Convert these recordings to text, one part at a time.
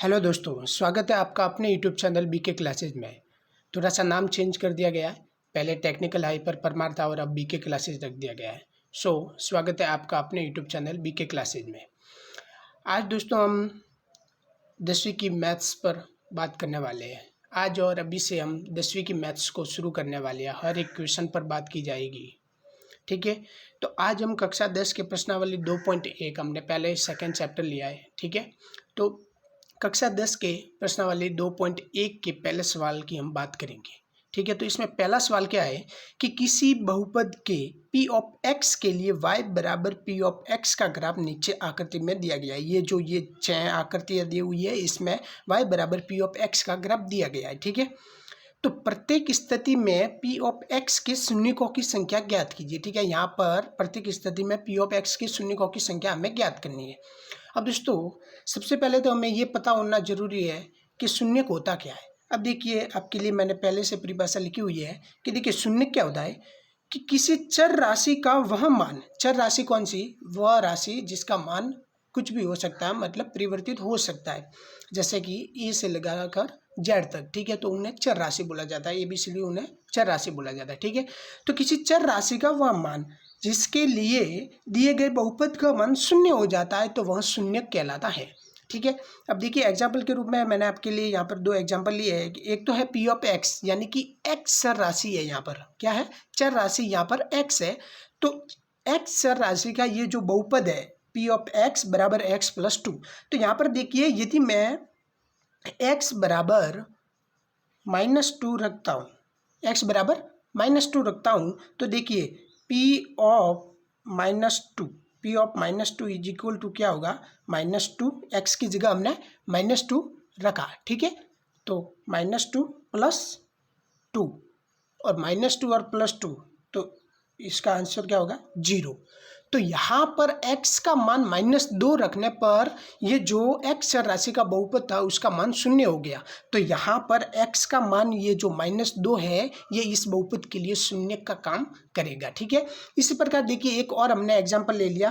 Hello दोस्तों, स्वागत है आपका अपने यूट्यूब चैनल बीके क्लासेज में। थोड़ा सा नाम चेंज कर दिया गया है। पहले टेक्निकल हाइपर परमार था और अब बीके क्लासेज रख दिया गया है। स्वागत है आपका अपने यूट्यूब चैनल बीके क्लासेज में। आज दोस्तों हम 10वीं की मैथ्स पर बात करने वाले हैं। आज और अभी से हम 10वीं की मैथ्स को शुरू करने वाले हैं। हर एक क्वेश्चन पर बात की जाएगी, ठीक है। तो आज हम कक्षा 10 के प्रश्नावली 2.1 हमने पहले सेकंड चैप्टर लिया है, ठीक है। तो कक्षा 10 के प्रश्नावली 2.1 के पहले सवाल की हम बात करेंगे, ठीक है। तो इसमें पहला सवाल क्या है कि किसी बहुपद के p ऑफ x के लिए y बराबर p ऑफ x का ग्राफ नीचे आकृति में दिया गया है। ये 6 आकृतियाँ दी हुई है, इसमें y बराबर p ऑफ x का ग्राफ दिया गया है, ठीक है। तो प्रत्येक स्थिति में p ऑफ x के शून्यकों की संख्या ज्ञात कीजिए, ठीक है। यहाँ पर प्रत्येक स्थिति में p ऑफ x के शून्यकों की संख्या हमें ज्ञात करनी है। अब दोस्तों सबसे पहले तो हमें ये पता होना जरूरी है कि शून्यक होता क्या है। अब देखिए, आपके लिए मैंने पहले से परिभाषा लिखी हुई है कि देखिए शून्यक क्या होता है कि किसी चर राशि का वह मान, चर राशि कौन सी, वह राशि जिसका मान कुछ भी हो सकता है, मतलब परिवर्तित हो सकता है। जैसे कि ए से लगाकर जेड तक, ठीक है, तो उन्हें चर राशि बोला जाता है। ABCD उन्हें चर राशि बोला जाता है, ठीक है। तो किसी चर राशि का वह मान जिसके लिए दिए गए बहुपद का मान शून्य हो जाता है, तो वह शून्यक कहलाता है, ठीक है। अब देखिए एग्जाम्पल के रूप में मैंने आपके लिए यहाँ पर 2 एग्जाम्पल लिए हैं। एक तो है p ऑफ x, यानी कि x चर राशि है। यहाँ पर क्या है, चर राशि, यहाँ पर x है। तो x चर राशि का ये जो बहुपद है p ऑफ x बराबर x प्लस 2। तो यहाँ पर देखिए यदि मैं x बराबर -2 रखता हूँ, x बराबर -2 रखता हूँ, तो देखिए p of -2 is equal to क्या होगा, -2, x की जगह हमने -2 रखा, ठीक है। तो -2 प्लस 2 और -2 और +2, तो इसका आंसर क्या होगा, 0। तो यहाँ पर x का मान -2 रखने पर ये जो x चर राशि का बहुपद था उसका मान 0 हो गया। तो यहाँ पर x का मान ये जो -2 है ये इस बहुपद के लिए शून्य का काम करेगा, ठीक है। इसी प्रकार देखिए एक और हमने एग्जाम्पल ले लिया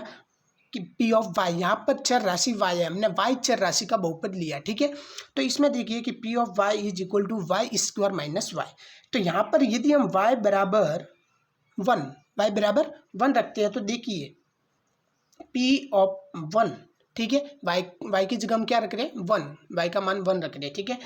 कि p ऑफ y, यहाँ पर चर राशि y है, हमने y चर राशि का बहुपद लिया, ठीक है। तो इसमें देखिए कि p of y is equal to y square minus y। तो यहाँ पर यदि हम y बराबर 1 रखते हैं, तो देखिए p ऑफ 1, ठीक है, y की जगह हम क्या रख रहे हैं, 1, y का मान 1 रख रहे हैं, ठीक है।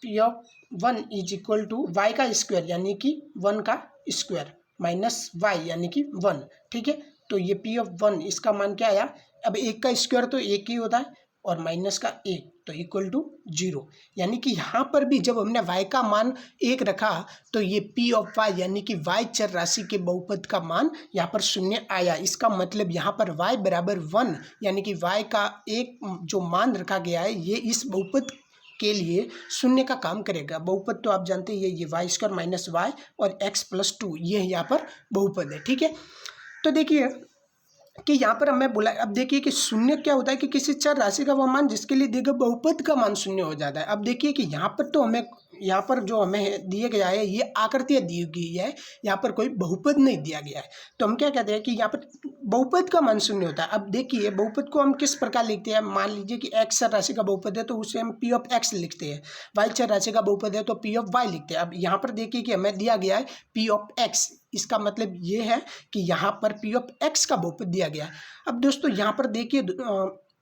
p of 1 is equal to y का स्क्वायर यानी कि 1 का स्क्वायर माइनस y यानी कि 1, ठीक है। तो ये p ऑफ 1 इसका मान क्या आया, अब 1 का स्क्वायर तो 1 ही होता है और माइनस का 1, तो इक्वल टू 0। यानी कि यहाँ पर भी जब हमने y का मान 1 रखा तो ये p ऑफ y यानी कि y चर राशि के बहुपद का मान यहाँ पर 0 आया। इसका मतलब यहाँ पर y बराबर 1 यानी कि y का एक जो मान रखा गया है ये इस बहुपद के लिए 0 का काम करेगा। बहुपद तो आप जानते हैं ये y स्क्वायर माइनस y और x प्लस 2 ये यहाँ पर बहुपद है, ठीक है। तो देखिए कि यहाँ पर हमें बोला, अब देखिए कि शून्य क्या होता है कि किसी चर राशि का वह मान जिसके लिए दिए गए बहुपद का मान 0 हो जाता है। अब देखिए कि यहाँ पर तो हमें, यहाँ पर जो हमें दिए गया है ये आकृतियाँ दी गई है, यहाँ पर कोई बहुपद नहीं दिया गया है। तो हम क्या कहते हैं कि यहाँ पर बहुपद का मान 0 होता है। अब देखिए बहुपद को हम किस प्रकार लिखते हैं, मान लीजिए कि x चर राशि का बहुपद है तो उसे हम p ऑफ x लिखते हैं, y चर राशि का बहुपद है तो p ऑफ y लिखते हैं। अब यहाँ पर देखिए कि हमें दिया गया है p ऑफ x, इसका मतलब ये है कि यहाँ पर p ऑफ x का बहुपद दिया गया है। अब दोस्तों यहाँ पर देखिए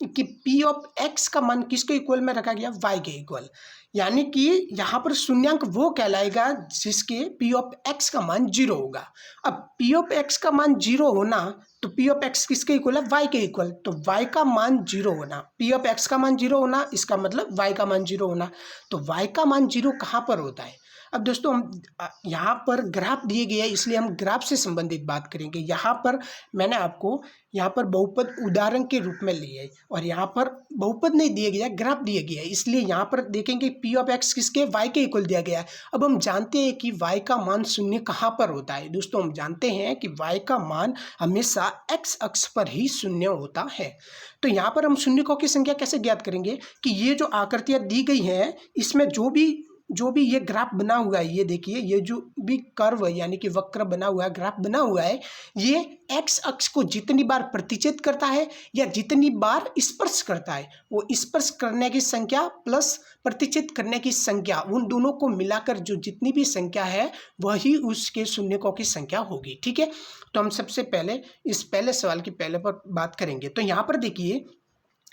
कि p ऑफ x का मान किसके इक्वल में रखा गया, y के इक्वल, यानी कि यहाँ पर शून्यांक वो कहलाएगा जिसके p ऑफ x का मान 0 होगा। अब p ऑफ x का मान 0 होना तो p ऑफ x किसके इक्वल है, y के इक्वल, तो y का मान 0 होना, p ऑफ x का मान 0 होना, इसका मतलब y का मान 0 होना। तो y का मान 0 कहाँ पर होता है। अब दोस्तों हम यहाँ पर ग्राफ दिए गए हैं इसलिए हम ग्राफ से संबंधित बात करेंगे। यहाँ पर मैंने आपको यहाँ पर बहुपद उदाहरण के रूप में लिए है और यहाँ पर बहुपद नहीं दिए गया, ग्राफ दिए गया है, इसलिए यहाँ पर देखेंगे p ऑफ x किसके, y के इक्वल दिया गया है। अब हम जानते हैं कि y का मान 0 कहाँ पर होता है। दोस्तों हम जानते हैं कि y का मान हमेशा x अक्ष पर ही 0 होता है। तो यहाँ पर हम शून्यकों की संख्या कैसे ज्ञात करेंगे कि ये जो आकृतियाँ दी गई हैं इसमें जो भी जो भी ये ग्राफ बना हुआ है, ये देखिए, ये जो भी कर्व यानी कि वक्र बना हुआ है, ग्राफ बना हुआ है, ये एक्स अक्ष को जितनी बार प्रतिच्छेद करता है या जितनी बार स्पर्श करता है, वो स्पर्श करने की संख्या प्लस प्रतिच्छेद करने की संख्या, उन दोनों को मिलाकर जो जितनी भी संख्या है वही उसके शून्यकों की संख्या होगी। ठीक है, तो हम सबसे पहले इस पहले सवाल की पहले पर बात करेंगे। तो यहाँ पर देखिए,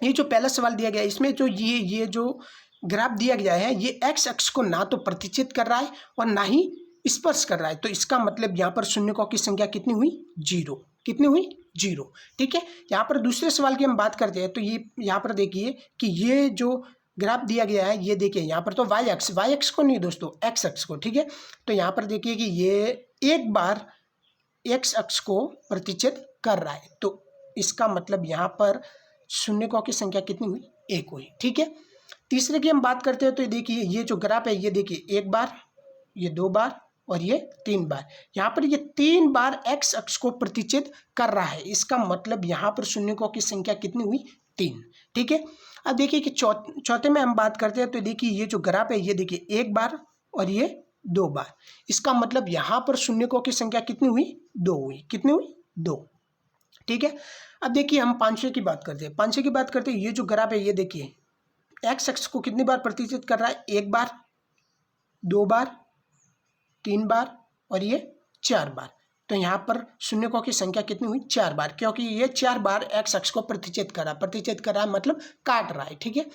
ये जो पहला सवाल दिया गया है, इसमें जो ये जो ग्राफ दिया गया है, ये एक्स अक्ष को ना तो प्रतिच्छेद कर रहा है और ना ही स्पर्श कर रहा है। तो इसका मतलब यहाँ पर शून्यकों की संख्या कितनी हुई? 0। कितनी हुई? 0। ठीक है, यहाँ पर दूसरे सवाल की हम बात करते हैं। तो ये यहाँ पर देखिए कि ये जो ग्राफ दिया गया है, ये देखिए यहाँ पर तो वाई अक्ष को नहीं दोस्तों, एक्स अक्ष को। ठीक है, तो यहाँ पर देखिए कि ये एक बार एक्स अक्ष को प्रतिच्छेद कर रहा है, तो इसका मतलब यहाँ पर शून्यकों की संख्या कितनी हुई? 1 हुई। ठीक है, तीसरे की हम बात करते हैं। तो देखिए, ये जो ग्राफ है, ये देखिए, एक बार, ये 2 बार और ये 3 बार। यहाँ पर ये 3 बार एक्स अक्ष को प्रतिच्छेद कर रहा है, इसका मतलब यहाँ पर शून्यकों की संख्या कितनी हुई? 3। ठीक है, अब देखिए कि चौथे में हम बात करते हैं। तो देखिए, ये जो ग्राफ है, ये देखिए, एक बार और ये 2 बार। इसका मतलब यहाँ पर शून्यकों की संख्या कितनी हुई? 2 हुई। कितनी हुई? 2। ठीक है, अब देखिए हम पांचवें की बात करते हैं। पांचवें की बात करते हैं, ये जो ग्राफ है, ये देखिए, एक्स अक्ष को कितनी बार प्रतिच्छेद कर रहा है? एक बार, 2 बार, 3 बार और ये 4 बार। तो यहाँ पर शून्यकों की संख्या कितनी हुई? 4 बार, क्योंकि ये 4 बार एक्स अक्ष को प्रतिच्छेद कर रहा है मतलब काट रहा है। ठीक है,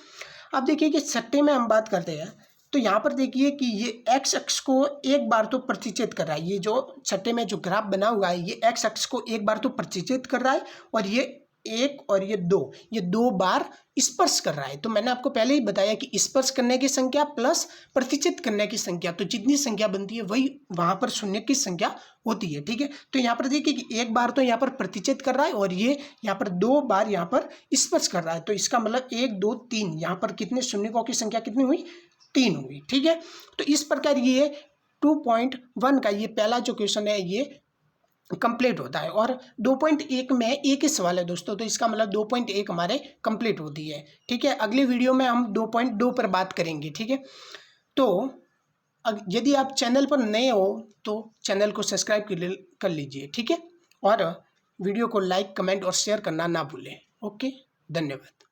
अब देखिए कि छठे में हम बात करते हैं। तो यहाँ पर देखिए कि ये एक्स अक्ष को एक बार तो प्रतिच्छेद कर रहा है, ये जो छठे में जो ग्राफ बना हुआ है, ये एक्स अक्ष को एक बार तो प्रतिच्छेद कर रहा है और ये 1 और ये 2, ये 2 बार स्पर्श कर रहा है। तो मैंने आपको पहले ही बताया कि स्पर्श करने की संख्या प्लस प्रतिच्छेद करने की संख्या, तो जितनी संख्या बनती है वही वहां पर शून्य की संख्या होती है। ठीक है, तो यहाँ पर देखिए कि एक बार तो यहाँ पर प्रतिच्छेद कर रहा है और ये यहाँ पर 2 बार यहाँ पर स्पर्श कर रहा है। तो इसका मतलब 1 2 3, यहाँ पर कितने शून्यकों की संख्या कितनी हुई? 3 हुई। ठीक है, तो इस प्रकार ये 2.1 का ये पहला जो क्वेश्चन है ये कंप्लीट होता है। और 2.1 में एक ही सवाल है दोस्तों, तो इसका मतलब 2.1 हमारे कंप्लीट होती है। ठीक है, अगली वीडियो में हम 2.2 पर बात करेंगे। ठीक है, तो यदि आप चैनल पर नए हो तो चैनल को सब्सक्राइब कर लीजिए। ठीक है, और वीडियो को लाइक, कमेंट और शेयर करना ना भूलें। ओके, धन्यवाद।